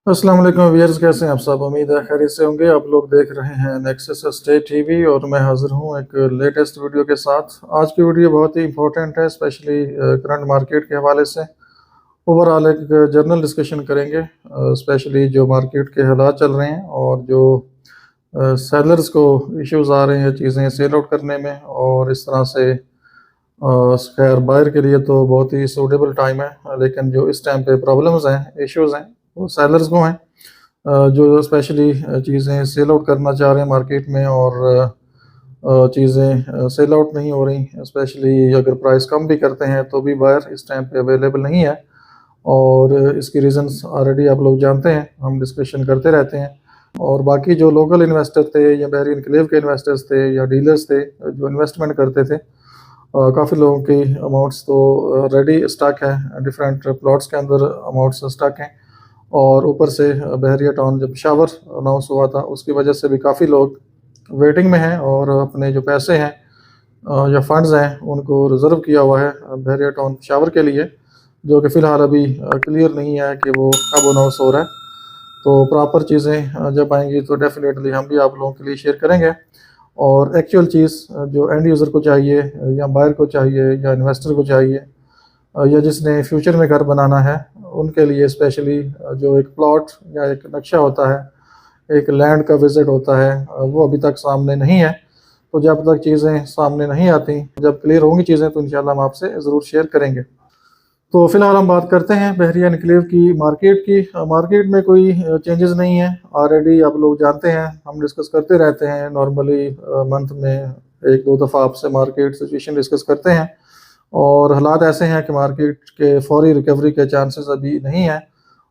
अस्सलाम वालेकुम व्यूअर्स, कैसे हैं आप सब। उम्मीद है खैरियत से होंगे। आप लोग देख रहे हैं नेक्सस स्टेट टीवी और मैं हाजिर हूं एक लेटेस्ट वीडियो के साथ। आज की वीडियो बहुत ही इंपॉर्टेंट है, स्पेशली करंट मार्केट के हवाले से। ओवरऑल एक जर्नल डिस्कशन करेंगे, स्पेशली जो मार्केट के हालात चल रहे हैं और जो सेलर्स को इश्यूज आ रहे हैं चीज़ें सेल आउट करने में। और इस तरह से खैर बायर के लिए तो बहुत ही सूटेबल टाइम है, लेकिन जो इस टाइम पे प्रॉब्लम्स हैं, इश्यूज हैं, वो सेलर्स को हैं, जो स्पेशली चीज़ें सेल आउट करना चाह रहे हैं मार्केट में और चीज़ें सेल आउट नहीं हो रही। स्पेशली अगर प्राइस कम भी करते हैं तो भी बायर इस टाइम पे अवेलेबल नहीं है और इसकी रीजंस ऑलरेडी आप लोग जानते हैं, हम डिस्कशन करते रहते हैं। और बाकी जो लोकल इन्वेस्टर थे या बहरीन एन्क्लेव के इन्वेस्टर्स थे या डीलर्स थे जो इन्वेस्टमेंट करते थे, काफ़ी लोगों की अमाउंट्स तो रेडी स्टक है, डिफरेंट प्लॉट्स के अंदर अमाउंट्स स्टक हैं। और ऊपर से बहरिया टाउन जब शावर अनाउंस हुआ था उसकी वजह से भी काफ़ी लोग वेटिंग में हैं और अपने जो पैसे हैं या फंड्स हैं उनको रिज़र्व किया हुआ है बहरिया टाउन शावर के लिए, जो कि फ़िलहाल अभी क्लियर नहीं है कि वो कब अनाउंस हो रहा है। तो प्रॉपर चीज़ें जब आएंगी तो डेफिनेटली हम भी आप लोगों के लिए शेयर करेंगे। और एक्चुअल चीज़ जो एंड यूज़र को चाहिए या बायर को चाहिए या इन्वेस्टर को चाहिए या जिसने फ्यूचर में घर बनाना है, उनके लिए स्पेशली जो एक प्लॉट या एक नक्शा होता है, एक लैंड का विज़िट होता है, वो अभी तक सामने नहीं है। तो जब तक चीज़ें सामने नहीं आती, जब क्लियर होंगी चीज़ें, तो इंशाल्लाह हम आपसे ज़रूर शेयर करेंगे। तो फ़िलहाल हम बात करते हैं बहरिया एन्क्लेव की मार्केट की। मार्केट में कोई चेंजेस नहीं है, ऑलरेडी आप लोग जानते हैं, हम डिस्कस करते रहते हैं नॉर्मली मंथ में एक दो दफ़ा आपसे मार्केट सिचुएशन डिस्कस करते हैं। और हालात ऐसे हैं कि मार्केट के फौरी रिकवरी के चांसेस अभी नहीं हैं।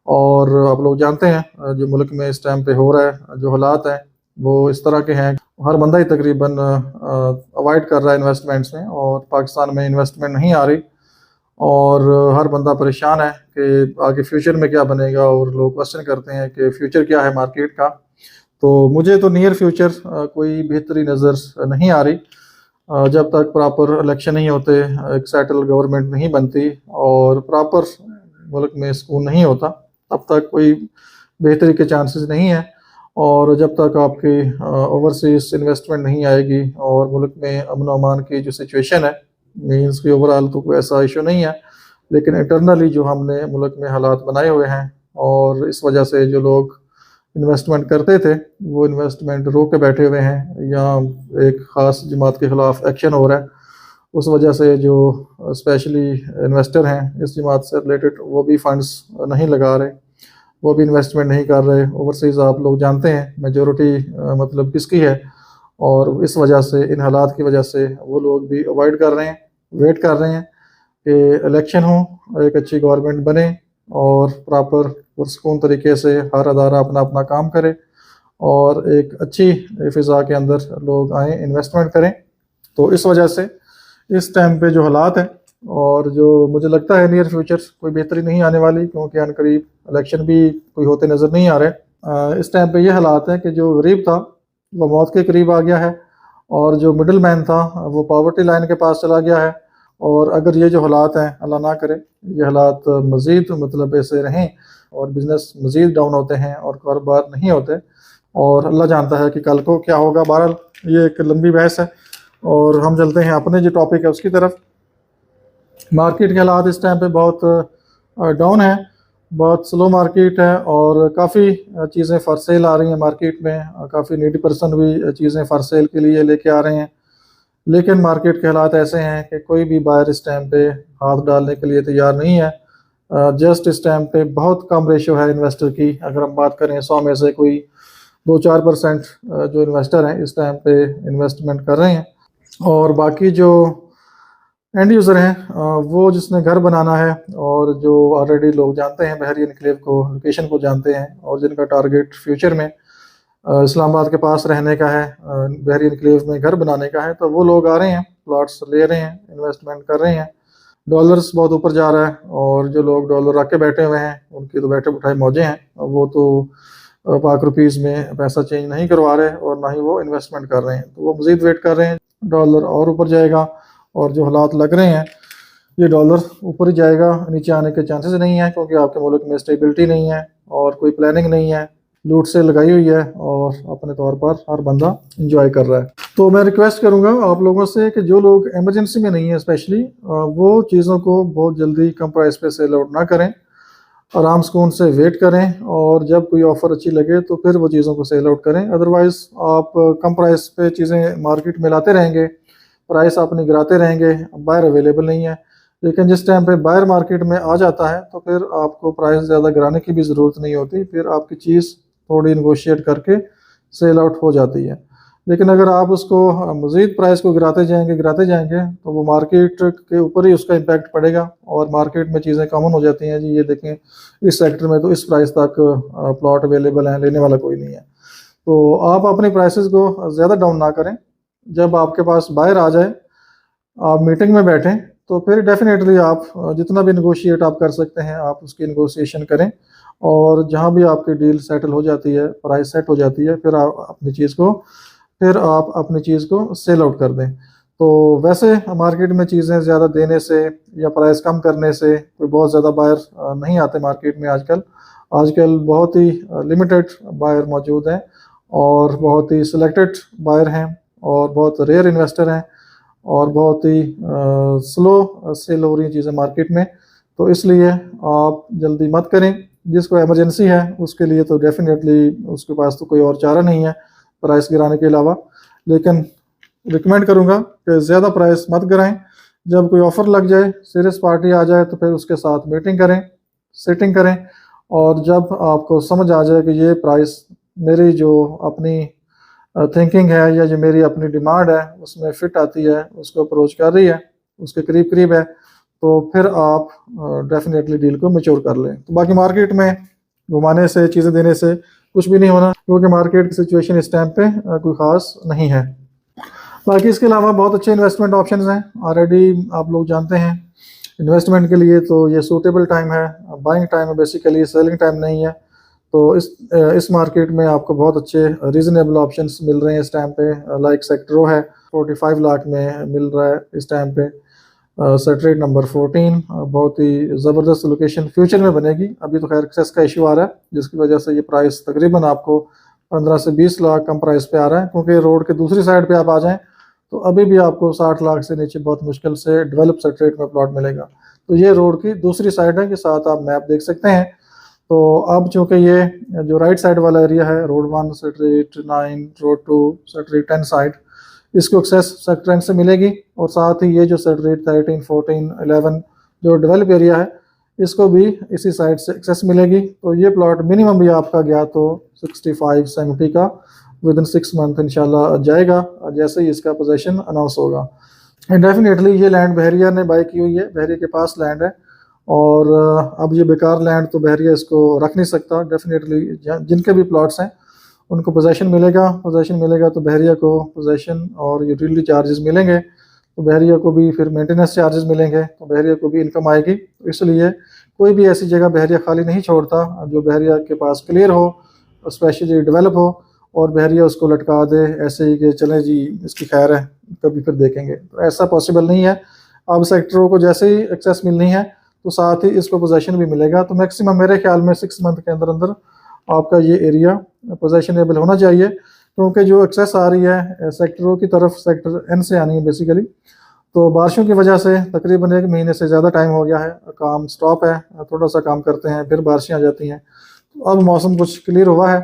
और आप लोग जानते हैं जो मुल्क में इस टाइम पे हो रहा है, जो हालात हैं वो इस तरह के हैं, हर बंदा ही तकरीबन अवॉइड कर रहा है इन्वेस्टमेंट्स में, और पाकिस्तान में इन्वेस्टमेंट नहीं आ रही। और हर बंदा परेशान है कि आगे फ्यूचर में क्या बनेगा, और लोग क्वेश्चन करते हैं कि फ्यूचर क्या है मार्केट का। तो मुझे तो नियर फ्यूचर कोई बेहतरी नज़र नहीं आ रही। जब तक प्रॉपर इलेक्शन नहीं होते, एक सेटल गवर्नमेंट नहीं बनती और प्रॉपर मुल्क में सुकून नहीं होता, तब तक कोई बेहतरी के चांसेस नहीं है। और जब तक आपकी ओवरसीज इन्वेस्टमेंट नहीं आएगी और मुल्क में अमन अमान की जो सिचुएशन है, मीन्स की ओवरऑल तो कोई ऐसा इशू नहीं है, लेकिन इंटरनली जो हमने मुल्क में हालात बनाए हुए हैं और इस वजह से जो लोग इन्वेस्टमेंट करते थे वो इन्वेस्टमेंट रोक के बैठे हुए हैं, या एक ख़ास जमात के ख़िलाफ़ एक्शन हो रहा है, उस वजह से जो स्पेशली इन्वेस्टर हैं इस जमात से रिलेटेड वो भी फंड्स नहीं लगा रहे, वो भी इन्वेस्टमेंट नहीं कर रहे। ओवरसीज़ आप लोग जानते हैं मेजॉरिटी मतलब किसकी है, और इस वजह से, इन हालात की वजह से वो लोग भी अवॉइड कर रहे हैं, वेट कर रहे हैं कि इलेक्शन हो, एक अच्छी गवर्नमेंट बने और प्रॉपर पुरसकून तरीके से हर अदारा अपना अपना काम करे और एक अच्छी फ़िज़ा के अंदर लोग आएँ, इन्वेस्टमेंट करें। तो इस वजह से इस टाइम पे जो हालात हैं, और जो मुझे लगता है नियर फ्यूचर कोई बेहतरी नहीं आने वाली, क्योंकि अनकरीब इलेक्शन भी कोई होते नज़र नहीं आ रहे। इस टाइम पे ये हालात हैं कि जो गरीब था वो मौत के करीब आ गया है, और जो मिडल मैन था वो पॉवर्टी लाइन के पास चला गया है। और अगर ये जो हालात हैं, अल्लाह ना करे ये हालात मज़ीद मतलब ऐसे रहें और बिज़नेस मज़ीद डाउन होते हैं और कारोबार नहीं होते, और अल्लाह जानता है कि कल को क्या होगा। बहरहाल ये एक लंबी बहस है और हम चलते हैं अपने जो टॉपिक है उसकी तरफ। मार्केट के हालात इस टाइम पे बहुत डाउन है, बहुत स्लो मार्केट है, और काफ़ी चीज़ें फॉर सेल आ रही हैं मार्केट में, काफ़ी नीडी पर्सन भी चीज़ें फॉर सेल के लिए लेके आ रहे हैं। लेकिन मार्केट के हालात ऐसे हैं कि कोई भी बायर इस टाइम पे हाथ डालने के लिए तैयार नहीं है। जस्ट इस टाइम पे बहुत कम रेशो है इन्वेस्टर की, अगर हम बात करें 100 में से कोई 2-4% जो इन्वेस्टर हैं इस टाइम पे इन्वेस्टमेंट कर रहे हैं। और बाकी जो एंड यूज़र हैं, वो जिसने घर बनाना है, और जो ऑलरेडी लोग जानते हैं बहरी एन्क्लेव को, लोकेशन को जानते हैं, और जिनका टारगेट फ्यूचर में इस्लामाबाद के पास रहने का है, बहरी एन्क्लेव में घर बनाने का है, तो वो लोग आ रहे हैं, प्लॉट्स ले रहे हैं, इन्वेस्टमेंट कर रहे हैं। डॉलर्स बहुत ऊपर जा रहा है, और जो लोग डॉलर रख के बैठे हुए हैं उनकी तो बैठे बिठाए मौजें हैं, वो तो पाक रुपीज़ में पैसा चेंज नहीं करवा रहे और ना ही वो इन्वेस्टमेंट कर रहे हैं। तो वो मज़ीद वेट कर रहे हैं, डॉलर और ऊपर जाएगा, और जो हालात लग रहे हैं ये डॉलर ऊपर ही जाएगा, नीचे आने के चांसेस नहीं है, क्योंकि आपके मुल्क में स्टेबिलिटी नहीं है और कोई प्लानिंग नहीं है, लूट से लगाई हुई है और अपने तौर पर हर बंदा इंजॉय कर रहा है। तो मैं रिक्वेस्ट करूंगा आप लोगों से कि जो लोग इमरजेंसी में नहीं है स्पेशली, वो चीज़ों को बहुत जल्दी कम प्राइस पे सेल आउट ना करें, आराम सुकून से वेट करें और जब कोई ऑफ़र अच्छी लगे तो फिर वो चीज़ों को सेल आउट करें। अदरवाइज़ आप कम प्राइस पे चीज़ें मार्केट में लाते रहेंगे, प्राइस अपनी गिराते रहेंगे, बायर अवेलेबल नहीं है। लेकिन जिस टाइम पे बायर मार्केट में आ जाता है तो फिर आपको प्राइस ज़्यादा गिराने की भी ज़रूरत नहीं होती, फिर आपकी चीज़ थोड़ी नेगोशिएट करके सेल आउट हो जाती है। लेकिन अगर आप उसको मज़ीद प्राइस को गिराते जाएंगे तो वो मार्केट के ऊपर ही उसका इम्पैक्ट पड़ेगा और मार्केट में चीज़ें कॉमन हो जाती हैं। जी ये देखें, इस सेक्टर में तो इस प्राइस तक प्लॉट अवेलेबल हैं, लेने वाला कोई नहीं है। तो आप अपनी प्राइसेस को ज़्यादा डाउन ना करें। जब आपके पास बायर आ जाए, आप मीटिंग में बैठें, तो फिर डेफिनेटली आप जितना भी नेगोशिएट आप कर सकते हैं आप उसकी नेगोशिएशन करें और जहाँ भी आपकी डील सेटल हो जाती है, प्राइस सेट हो जाती है, फिर आप अपनी चीज़ को सेल आउट कर दें। तो वैसे मार्केट में चीज़ें ज़्यादा देने से या प्राइस कम करने से कोई बहुत ज़्यादा बायर नहीं आते मार्केट में आजकल बहुत ही लिमिटेड बायर मौजूद हैं और बहुत ही सिलेक्टेड बायर हैं और बहुत रेयर इन्वेस्टर हैं और बहुत ही स्लो सेल हो रही चीज़ें मार्केट में। तो इसलिए आप जल्दी मत करें। जिसको इमरजेंसी है उसके लिए तो डेफिनेटली उसके पास तो कोई और चारा नहीं है प्राइस गिराने के अलावा। लेकिन रिकमेंड करूंगा कि ज़्यादा प्राइस मत गिराएं। जब कोई ऑफ़र लग जाए, सीरियस पार्टी आ जाए, तो फिर उसके साथ मीटिंग करें, सेटिंग करें और जब आपको समझ आ जाए कि ये प्राइस मेरी जो अपनी थिंकिंग है या जो मेरी अपनी डिमांड है उसमें फ़िट आती है, उसको अप्रोच कर रही है, उसके करीब करीब है, तो फिर आप डेफिनेटली डील को मैच्योर कर लें। तो बाकी मार्केट में घुमाने से, चीज़ें देने से कुछ भी नहीं होना, क्योंकि मार्केट की सिचुएशन इस टाइम पे कोई ख़ास नहीं है। बाकी इसके अलावा बहुत अच्छे इन्वेस्टमेंट ऑप्शंस हैं, ऑलरेडी आप लोग जानते हैं। इन्वेस्टमेंट के लिए तो ये सूटेबल टाइम है, बाइंग टाइम है बेसिकली, सेलिंग टाइम नहीं है। तो इस मार्केट में आपको बहुत अच्छे रीज़नेबल ऑप्शंस मिल रहे हैं इस टाइम पे। लाइक सेक्टरो है, 45 लाख में मिल रहा है इस टाइम पे। सेक्टर नंबर 14 बहुत ही ज़बरदस्त लोकेशन फ्यूचर में बनेगी। अभी तो खैर एक्सेस का इशू आ रहा है जिसकी वजह से ये प्राइस तकरीबन आपको 15 से 20 लाख कम प्राइस पे आ रहा है, क्योंकि रोड के दूसरी साइड पे आप आ जाएं तो अभी भी आपको 60 लाख से नीचे बहुत मुश्किल से डेवलप सेक्टर में प्लॉट मिलेगा। तो ये रोड की दूसरी साइड है, कि साथ आप मैप देख सकते हैं। तो अब चूँकि ये जो राइट साइड वाला एरिया है, road 1, sector 9, road 2, sector 10 side, इसको एक्सेस सेक्टर 10 से मिलेगी और साथ ही ये जो सेक्टर 13, 14, 11 जो डेवलप एरिया है इसको भी इसी साइड से एक्सेस मिलेगी। तो ये प्लॉट मिनिमम भी आपका गया तो 65-70 का विद इन 6 मंथ इंशाल्लाह जाएगा, जैसे ही इसका पोजीशन अनाउंस होगा। एंड डेफिनेटली ये लैंड बहरिया ने बाय की हुई है, बहरिया के पास लैंड है और अब ये बेकार लैंड तो बहरिया इसको रख नहीं सकता। डेफिनेटली जिनके भी प्लॉट्स हैं उनको पोजेशन मिलेगा तो बहरिया को पोजेशन और यूटिलिटी चार्जेस मिलेंगे, तो बहरिया को भी फिर मेंटेनेंस चार्जेस मिलेंगे, तो बहरिया को भी इनकम आएगी। तो इसलिए कोई भी ऐसी जगह बहरिया खाली नहीं छोड़ता जो बहरिया के पास क्लियर हो, स्पेशली डेवलप हो और बहरिया उसको लटका दे ऐसे ही कि चलें जी इसकी खैर है कभी फिर देखेंगे। तो ऐसा पॉसिबल नहीं है। अब सेक्टरों को जैसे ही एक्सेस मिलनी है तो साथ ही इसको पोजेशन भी मिलेगा। तो मैक्सिमम मेरे ख्याल में 6 मंथ के अंदर अंदर आपका ये एरिया पोजेशनेबल होना चाहिए, क्योंकि जो एक्सेस आ रही है सेक्टरों की तरफ, सेक्टर N से आनी है बेसिकली। तो बारिशों की वजह से तकरीबन 1 महीने से ज़्यादा टाइम हो गया है, काम स्टॉप है, थोड़ा सा काम करते हैं फिर बारिशें आ जाती हैं। तो अब मौसम कुछ क्लियर हुआ है,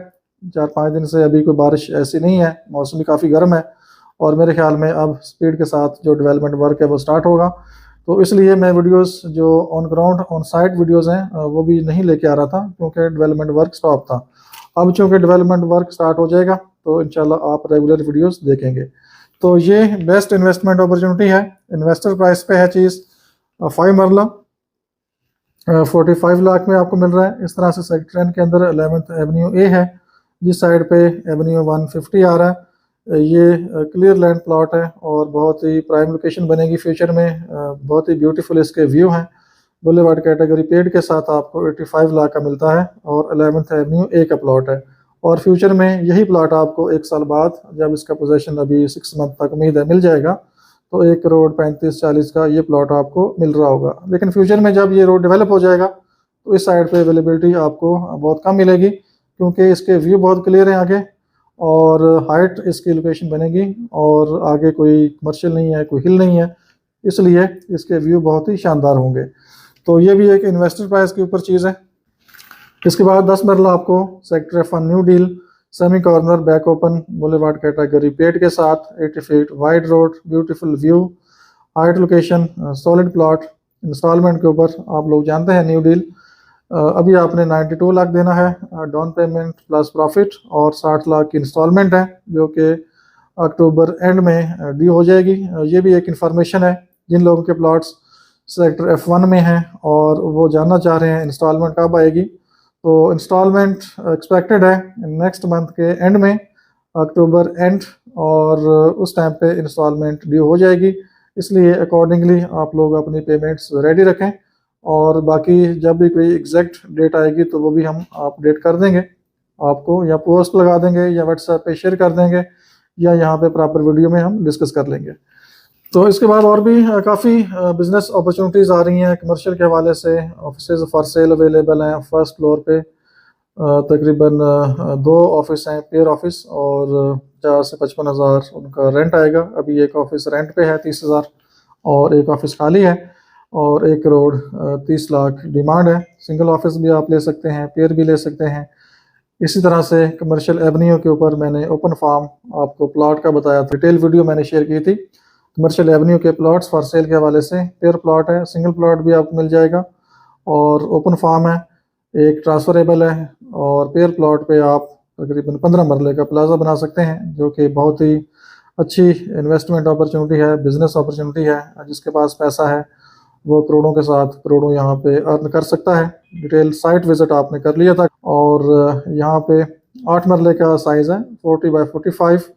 4-5 दिन से अभी कोई बारिश ऐसी नहीं है, मौसम भी काफ़ी गर्म है और मेरे ख्याल में अब स्पीड के साथ जो डेवलपमेंट वर्क है वो स्टार्ट होगा। तो इसलिए मैं वीडियोस जो on ground on site videos हैं वो भी नहीं लेके आ रहा था, क्योंकि डेवलपमेंट वर्क स्टॉप था। अब चूँकि डेवलपमेंट वर्क स्टार्ट हो जाएगा तो इंशाल्लाह आप रेगुलर वीडियोस देखेंगे। तो ये बेस्ट इन्वेस्टमेंट अपॉर्चुनिटी है। इन्वेस्टर प्राइस पे है चीज़ 5 मरला 45 लाख में आपको मिल रहा है। इस तरह से सेक्टर 10 के अंदर 11th एवेन्यू ए है, जिस साइड पे एवेन्यू 150 आ रहा है। ये क्लियर लैंड प्लॉट है और बहुत ही प्राइम लोकेशन बनेगी फ्यूचर में। बहुत ही ब्यूटीफुल इसके व्यू हैं। बुलेवार्ड कैटेगरी पेड के साथ आपको 85 लाख का मिलता है और 11th एवेन्यू ए का प्लॉट है। और फ्यूचर में यही प्लॉट आपको 1 साल बाद, जब इसका पोजेशन अभी 6 मंथ तक उम्मीद है मिल जाएगा, तो 1 करोड़ 35-40 का ये प्लॉट आपको मिल रहा होगा। लेकिन फ्यूचर में जब ये रोड डेवलप हो जाएगा तो इस साइड पे अवेलेबिलिटी आपको बहुत कम मिलेगी, क्योंकि इसके व्यू बहुत क्लियर हैं आगे और हाइट इसकी लोकेशन बनेगी और आगे कोई कमर्शियल नहीं है, कोई हिल नहीं है, इसलिए इसके व्यू बहुत ही शानदार होंगे। तो ये भी एक इन्वेस्टर प्राइस के ऊपर चीज़ है। इसके बाद 10 मरला आपको sector F1 new deal, semi corner, back open, boulevard category paid के साथ, 80 feet wide road, beautiful view, height location, solid plot, installment के ऊपर आप लोग जानते हैं न्यू डील। अभी आपने 92 लाख देना है डाउन पेमेंट प्लस प्रॉफिट, और 60 लाख की इंस्टॉलमेंट है जो कि अक्टूबर एंड में ड्यू हो जाएगी। ये भी एक इन्फॉर्मेशन है जिन लोगों के प्लॉट्स सेक्टर F1 में हैं और वो जानना चाह रहे हैं इंस्टॉलमेंट कब आएगी। तो इंस्टॉलमेंट एक्सपेक्टेड है नेक्स्ट मंथ के एंड में, अक्टूबर एंड, और उस टाइम पे इंस्टॉलमेंट ड्यू हो जाएगी। इसलिए अकॉर्डिंगली आप लोग अपनी पेमेंट्स रेडी रखें, और बाकी जब भी कोई एग्जैक्ट डेट आएगी तो वो भी हम अपडेट कर देंगे आपको, या पोस्ट लगा देंगे या व्हाट्सएप पे शेयर कर देंगे, या यहाँ पे प्रॉपर वीडियो में हम डिस्कस कर लेंगे। तो इसके बाद और भी काफ़ी बिजनेस अपॉर्चुनिटीज़ आ रही हैं कमर्शियल के हवाले से। ऑफिसेज फॉर सेल अवेलेबल हैं फर्स्ट फ्लोर पे, तकरीबन 2 ऑफिस हैं, पेयर ऑफिस, और 50 से 55 हज़ार उनका रेंट आएगा। अभी एक ऑफिस रेंट पे है 30 हज़ार, और एक ऑफिस खाली है, और 1 करोड़ 30 लाख डिमांड है। सिंगल ऑफिस भी आप ले सकते हैं, पेयर भी ले सकते हैं। इसी तरह से कमर्शियल एवेन्यू के ऊपर मैंने ओपन फार्म आपको प्लॉट का बताया था, डिटेल वीडियो मैंने शेयर की थी। कमर्शियल एवेन्यू के प्लॉट्स फॉर सेल के हवाले से, पेयर प्लॉट है, सिंगल प्लॉट भी आपको मिल जाएगा, और ओपन फार्म है, एक ट्रांसफरेबल है, और पेयर प्लॉट पे आप तकरीबन 15 मरले का प्लाजा बना सकते हैं, जो कि बहुत ही अच्छी इन्वेस्टमेंट अपॉर्चुनिटी है, बिजनेस अपॉर्चुनिटी है। जिसके पास पैसा है वो करोड़ों के साथ करोड़ों यहाँ पे अर्न कर सकता है। डिटेल साइट विजिट आपने कर लिया था, और यहाँ पे 8 मरले का साइज़ है, 40 बाय 45,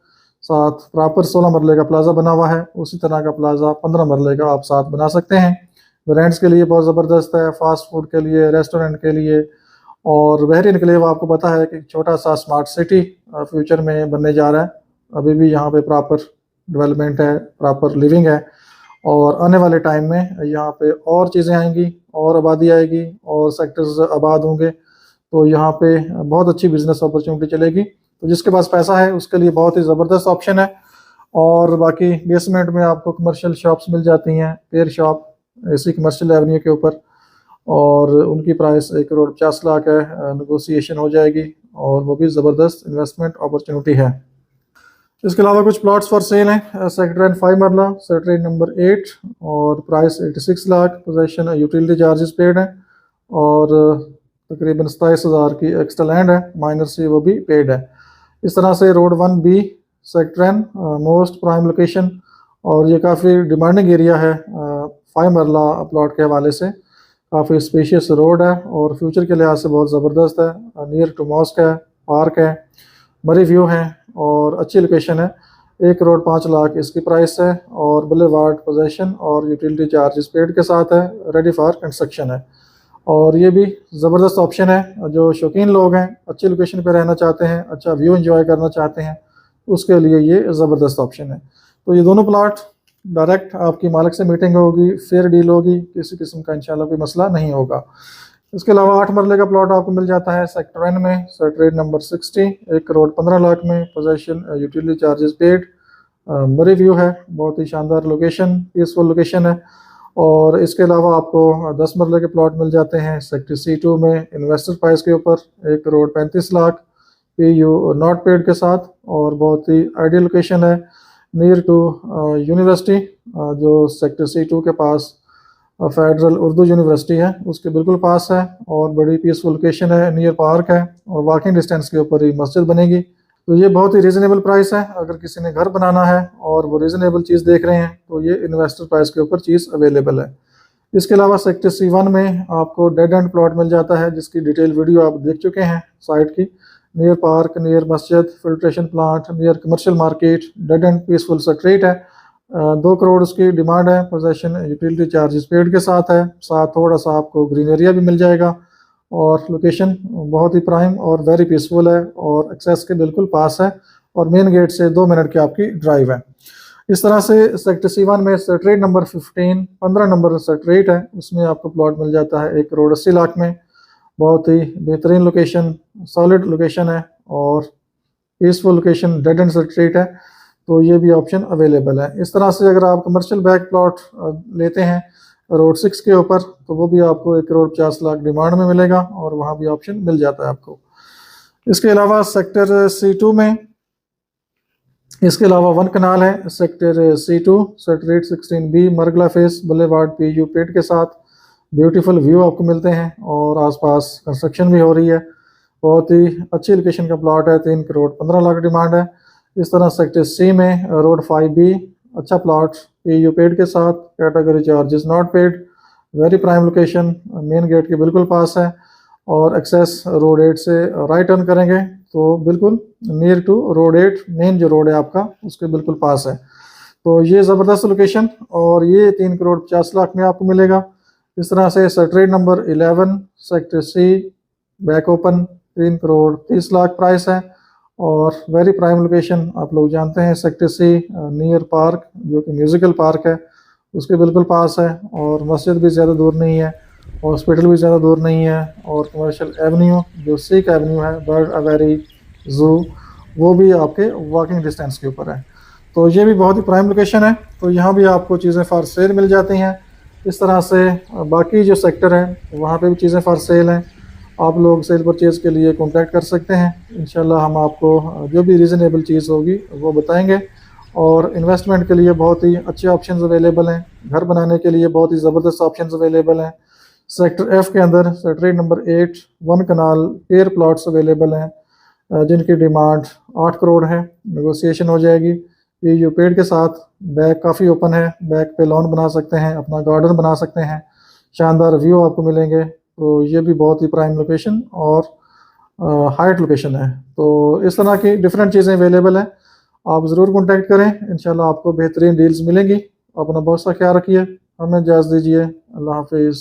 साथ प्रॉपर 16 मरले का प्लाजा बना हुआ है। उसी तरह का प्लाजा 15 मरले का आप साथ बना सकते हैं। रेंट्स के लिए बहुत ज़बरदस्त है, फास्ट फूड के लिए, रेस्टोरेंट के लिए, और बहरीन के लिए। वो आपको पता है कि छोटा सा स्मार्ट सिटी फ्यूचर में बनने जा रहा है। अभी भी यहाँ पे प्रॉपर डेवलपमेंट है, प्रॉपर लिविंग है, और आने वाले टाइम में यहाँ पे और चीज़ें आएंगी, और आबादी आएगी, और सेक्टर्स आबाद होंगे। तो यहाँ पे बहुत अच्छी बिजनेस अपॉर्चुनिटी चलेगी। तो जिसके पास पैसा है उसके लिए बहुत ही ज़बरदस्त ऑप्शन है। और बाकी बेसमेंट में आपको कमर्शियल शॉप्स मिल जाती हैं, पेयर शॉप ऐसी कमर्शियल एवेन्यू के ऊपर, और उनकी प्राइस 1 करोड़ 50 लाख है, नेगोशिएशन हो जाएगी, और वो भी ज़बरदस्त इन्वेस्टमेंट अपॉर्चुनिटी है। इसके अलावा कुछ प्लॉट्स फॉर सेल हैं, सेक्टर एंड 5 मरला, सेक्टर नंबर 8, और price 86 lakh, possession utility charges paid हैं, और तकरीबन 27 हज़ार की एक्स्ट्रा लैंड है, माइनर से वो भी पेड है। इस तरह से road 1B sector N, most prime location, और ये काफ़ी डिमांडिंग एरिया है 5 मरला प्लॉट के हवाले से। काफ़ी स्पेशियस रोड है, और फ्यूचर के लिहाज से बहुत ज़बरदस्त है। नियर टू मॉस्क है, पार्क है, मरी व्यू है, और अच्छी लोकेशन है। 1 करोड़ 5 लाख इसकी प्राइस है, और बुलेवार्ड पोजेशन और यूटिलिटी चार्जेस पेड के साथ है, रेडी फॉर कंस्ट्रक्शन है। और ये भी ज़बरदस्त ऑप्शन है, जो शौकीन लोग हैं, अच्छी लोकेशन पे रहना चाहते हैं, अच्छा व्यू एंजॉय करना चाहते हैं, उसके लिए ये ज़बरदस्त ऑप्शन है। तो ये दोनों प्लॉट डायरेक्ट आपकी मालिक से मीटिंग होगी, फेयर डील होगी, किसी किस्म का इंशाल्लाह कोई मसला नहीं होगा। इसके अलावा 8 मरले का प्लॉट आपको मिल जाता है सेक्टर एन में, सेक्टर नंबर 60, 1 करोड़ 15 लाख में, पोजेशन यूटिलिटी चार्जेस पेड, मरी व्यू है, बहुत ही शानदार लोकेशन, पीसफुल लोकेशन है। और इसके अलावा आपको 10 मरले के प्लॉट मिल जाते हैं सेक्टर C2 में, इन्वेस्टर प्राइस के ऊपर, 1 crore 35 lakh, PU not paid के साथ, और बहुत ही आइडियल लोकेशन है, नियर टू यूनिवर्सिटी, जो सेक्टर C2 के पास फेडरल उर्दू यूनिवर्सिटी है, उसके बिल्कुल पास है, और बड़ी पीसफुल लोकेशन है, नियर पार्क है, और वॉकिंग डिस्टेंस के ऊपर ही मस्जिद बनेगी। तो ये बहुत ही रीज़नेबल प्राइस है। अगर किसी ने घर बनाना है और वो रीज़नेबल चीज़ देख रहे हैं तो ये इन्वेस्टर प्राइस के ऊपर चीज़ अवेलेबल है। इसके अलावा सेक्टर C1 में आपको डेड एंड प्लॉट मिल जाता है, जिसकी डिटेल वीडियो आप देख चुके हैं साइट की। नियर पार्क, नियर मस्जिद, filtration plant, near commercial market, dead and peaceful street है। 2 करोड़ उसकी डिमांड है, पोजेशन यूटिलिटी चार्जेस पेड के साथ है, साथ थोड़ा सा आपको ग्रीन एरिया भी मिल जाएगा, और लोकेशन बहुत ही प्राइम और वेरी पीसफुल है, और एक्सेस के बिल्कुल पास है, और मेन गेट से 2 मिनट की आपकी ड्राइव है। इस तरह से सेक्टर C1 में स्ट्रीट नंबर 15, 15 नंबर स्ट्रीट है, उसमें आपको प्लॉट मिल जाता है 1 करोड़ 80 लाख में, बहुत ही बेहतरीन लोकेशन, सॉलिड लोकेशन है और peaceful location, dead and street है, तो ये भी ऑप्शन अवेलेबल है। इस तरह से अगर आप कमर्शियल बैक प्लॉट लेते हैं रोड 6 के ऊपर तो वो भी आपको 1,50,00,000 डिमांड में मिलेगा और वहाँ भी ऑप्शन मिल जाता है आपको। इसके अलावा सेक्टर C2 में इसके अलावा 1 कनाल है, sector C2 sector 816B Margalla face boulevard PU paid के साथ ब्यूटीफुल व्यू आपको मिलते हैं और आसपास कंस्ट्रक्शन भी हो रही है। बहुत ही अच्छी लोकेशन का प्लॉट है, 3,15,00,000 डिमांड है। इस तरह सेक्टर C में रोड 5B अच्छा प्लॉट PU पेड के साथ, category charges not paid, very prime location, main gate के बिल्कुल पास है और एक्सेस रोड 8 से राइट टर्न करेंगे तो बिल्कुल नियर टू रोड 8 मेन जो रोड है आपका उसके बिल्कुल पास है। तो ये ज़बरदस्त लोकेशन और ये 3,50,00,000 में आपको मिलेगा। इस तरह से sector number 11 sector C back open 3,30,00,000 price है और वेरी प्राइम लोकेशन आप लोग जानते हैं। सेक्टर C नियर पार्क जो कि म्यूज़िकल पार्क है उसके बिल्कुल पास है और मस्जिद भी ज़्यादा दूर नहीं है, हॉस्पिटल भी ज़्यादा दूर नहीं है और कमर्शियल एवेन्यू जो सिक एवेन्यू है, बर्ड अवेरी ज़ू, वो भी आपके वॉकिंग डिस्टेंस के ऊपर है। तो ये भी बहुत ही प्राइम लोकेशन है, तो यहाँ भी आपको चीज़ें फॉर सेल मिल जाती हैं। इस तरह से बाकी जो सेक्टर है वहाँ पे भी चीज़ें फॉर सेल हैं, आप लोग सेल परचेज़ के लिए कॉन्टैक्ट कर सकते हैं। इंशाल्लाह हम आपको जो भी रीज़नेबल चीज़ होगी वो बताएंगे और इन्वेस्टमेंट के लिए बहुत ही अच्छे ऑप्शंस अवेलेबल हैं, घर बनाने के लिए बहुत ही ज़बरदस्त ऑप्शंस अवेलेबल हैं। सेक्टर F के अंदर सेक्टर नंबर 8 1 कनाल पेयर प्लॉट्स अवेलेबल हैं जिनकी डिमांड 8 करोड़ है, नेगोशिएशन हो जाएगी। PU पेड के साथ, बैक काफ़ी ओपन है, बैक पे लॉन बना सकते हैं, अपना गार्डन बना सकते हैं, शानदार व्यू आपको मिलेंगे। तो ये भी बहुत ही प्राइम लोकेशन और हाइट लोकेशन है। तो इस तरह की डिफरेंट चीज़ें अवेलेबल हैं, आप ज़रूर कॉन्टैक्ट करें, इंशाल्लाह आपको बेहतरीन डील्स मिलेंगी। अपना बहुत सा ख्याल रखिए, हमें इजाज़त दीजिए, अल्लाह हाफिज़।